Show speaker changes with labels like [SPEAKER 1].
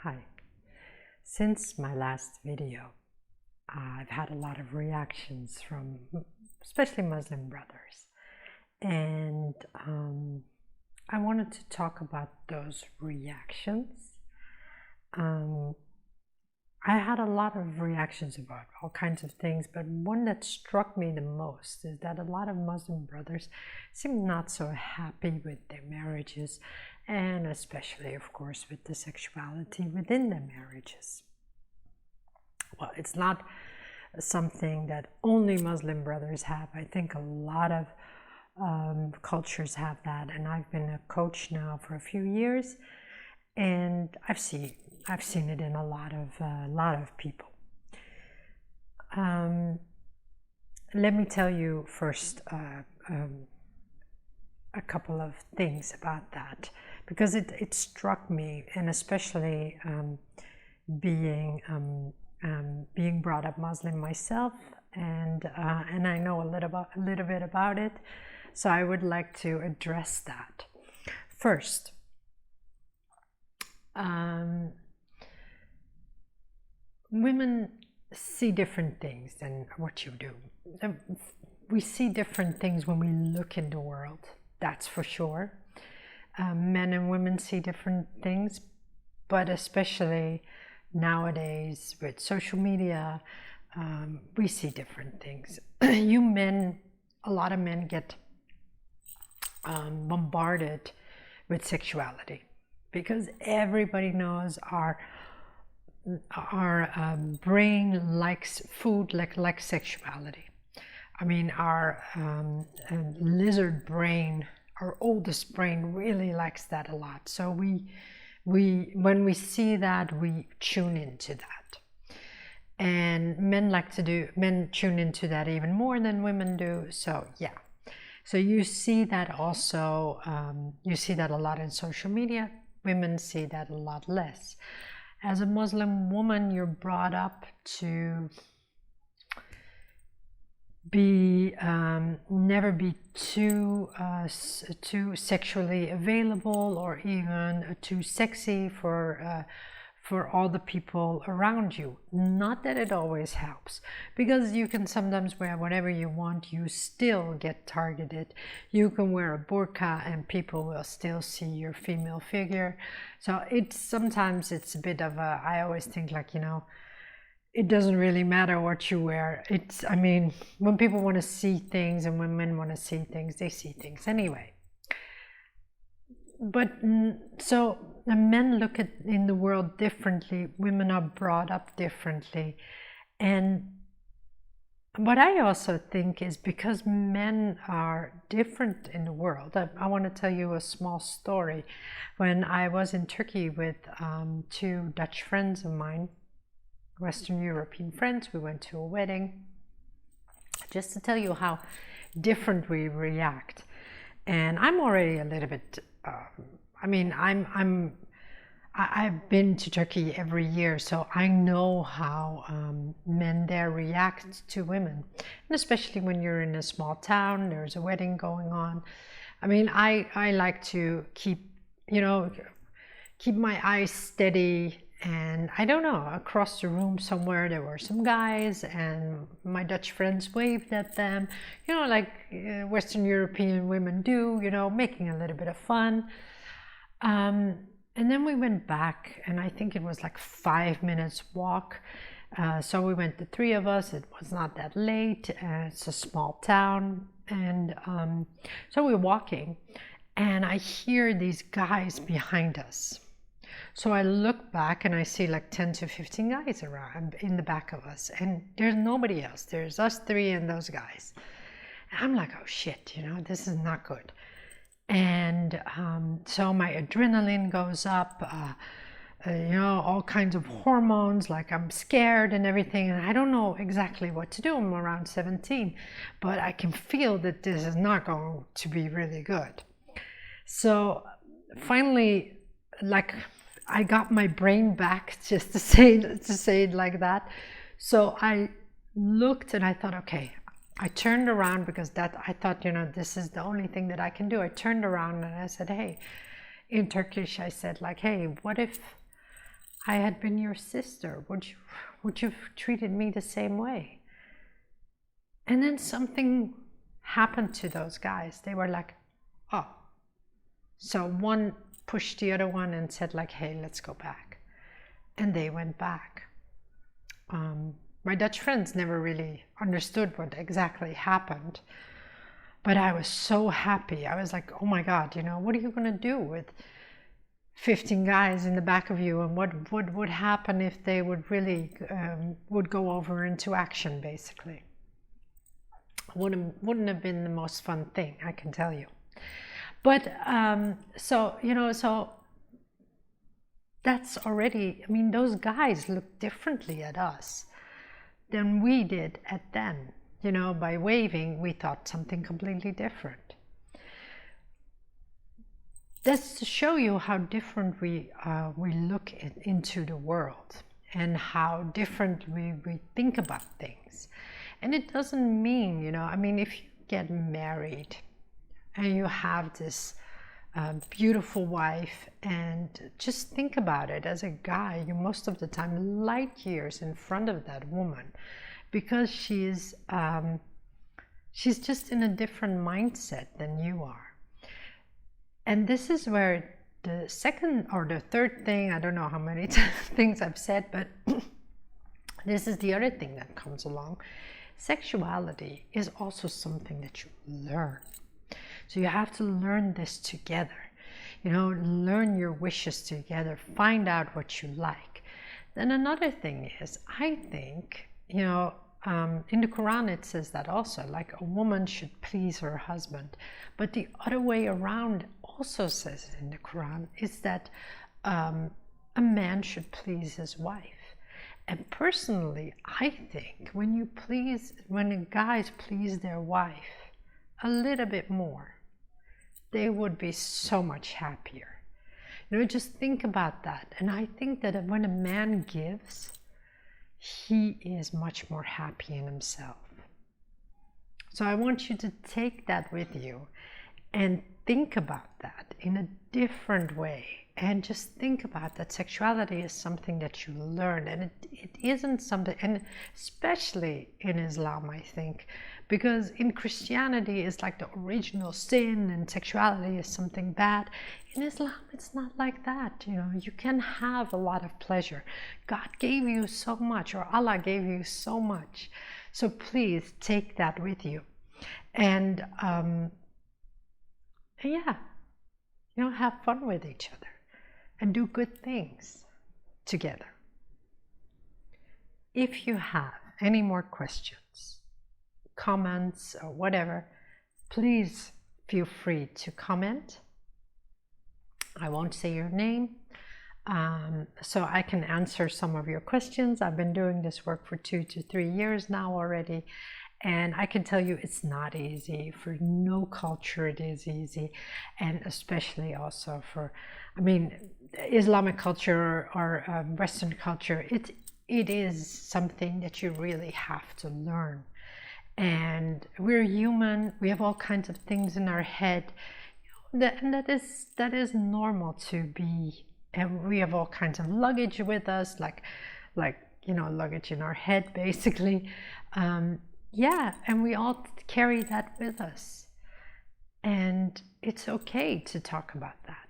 [SPEAKER 1] Hi. Since my last video, I've had a lot of reactions from especially Muslim brothers, and I wanted to talk about those reactions. I had a lot of reactions about all kinds of things, but one that struck me the most is that a lot of Muslim brothers seem not so happy with their marriages, and especially, of course, with the sexuality within their marriages. Well, it's not something that only Muslim brothers have. I think a lot of cultures have that, and I've been a coach now for a few years, and I've seen it in a lot of people. Let me tell you first a couple of things about that, because it struck me, and especially being brought up Muslim myself, and I know a little bit about it, so I would like to address that first. Women see different things than what you do. We see different things when we look in the world, that's for sure. Men and women see different things, but especially nowadays with social media, we see different things. A lot of men get bombarded with sexuality, because everybody knows our brain likes food like sexuality. I mean, our lizard brain, our oldest brain, really likes that a lot. So when we see that, we tune into that. And men tune into that even more than women do. So yeah. So you see that also, you see that a lot in social media. Women see that a lot less. As a Muslim woman, you're brought up to never be too sexually available, or even too sexy for all the people around you. Not that it always helps, because you can sometimes wear whatever you want, you still get targeted. You can wear a burqa and people will still see your female figure. So sometimes it's a bit of a, I always think, like, it doesn't really matter what you wear. I mean, when people want to see things and when men want to see things, they see things anyway. But so the men look in the world differently. Women are brought up differently. And what I also think is, because men are different in the world. I want to tell you a small story. When I was in Turkey with two Dutch friends of mine, Western European friends, we went to a wedding, just to tell you how different we react. And I'm already a little bit, I mean, I've been to Turkey every year, so I know how men there react to women. And especially when you're in a small town, there's a wedding going on. I mean, I like to keep my eyes steady. And I don't know, across the room somewhere there were some guys, and my Dutch friends waved at them, like Western European women do, making a little bit of fun. And then we went back, and I think it was like 5 minutes walk. So we went, the three of us. It was not that late. It's a small town. And so we're walking, and I hear these guys behind us. So I look back and I see like 10 to 15 guys around in the back of us, and there's nobody else. There's us three and those guys. And I'm like, oh shit, this is not good. And so my adrenaline goes up, all kinds of hormones, like I'm scared and everything, and I don't know exactly what to do. I'm around 17, but I can feel that this is not going to be really good. So finally, like, I got my brain back, just to say it like that. So I looked and I thought, okay, I turned around, because I thought, this is the only thing that I can do. I turned around and I said, hey, in Turkish, I said, like, hey, what if I had been your sister, would you have treated me the same way? And then something happened to those guys. They were like, oh. So one pushed the other one and said like, hey, let's go back. And they went back. My Dutch friends never really understood what exactly happened. But I was so happy. I was like, oh my God, you know, what are you going to do with 15 guys in the back of you? And what would happen if they would really would go over into action, basically? Wouldn't have been the most fun thing, I can tell you. But so, you know, so that's already, I mean, those guys look differently at us than we did at them. You know, by waving, we thought something completely different. That's to show you how different we look into the world and how different we think about things. And it doesn't mean, you know, I mean, if you get married and you have this beautiful wife, and just think about it, as a guy, you're most of the time light years in front of that woman, because she's just in a different mindset than you are. And this is where the second or the third thing, I don't know how many things I've said, but this is the other thing that comes along. Sexuality is also something that you learn. So you have to learn this together, you know, learn your wishes together, find out what you like. Then another thing is, I think, you know, in the Quran it says that also, like a woman should please her husband. But the other way around also says in the Quran is that a man should please his wife. And personally, I think when guys please their wife a little bit more, they would be so much happier. You know, just think about that. And I think that when a man gives, he is much more happy in himself. So I want you to take that with you and think about that in a different way. And just think about that sexuality is something that you learn, and it isn't something, and especially in Islam, I think, because in Christianity it's like the original sin and sexuality is something bad. In Islam, it's not like that. You know, you can have a lot of pleasure. God gave you so much, or Allah gave you so much. So please take that with you. And yeah, you know, have fun with each other and do good things together. If you have any more questions, comments, or whatever, please feel free to comment. I won't say your name, so I can answer some of your questions. I've been doing this work for 2 to 3 years now already, and I can tell you it's not easy. For no culture it is easy, and especially also for, I mean, Islamic culture or Western culture, it is something that you really have to learn. And we're human, we have all kinds of things in our head, and that is normal to be, and we have all kinds of luggage with us, like you know, luggage in our head, basically. Yeah, and we all carry that with us, and it's okay to talk about that.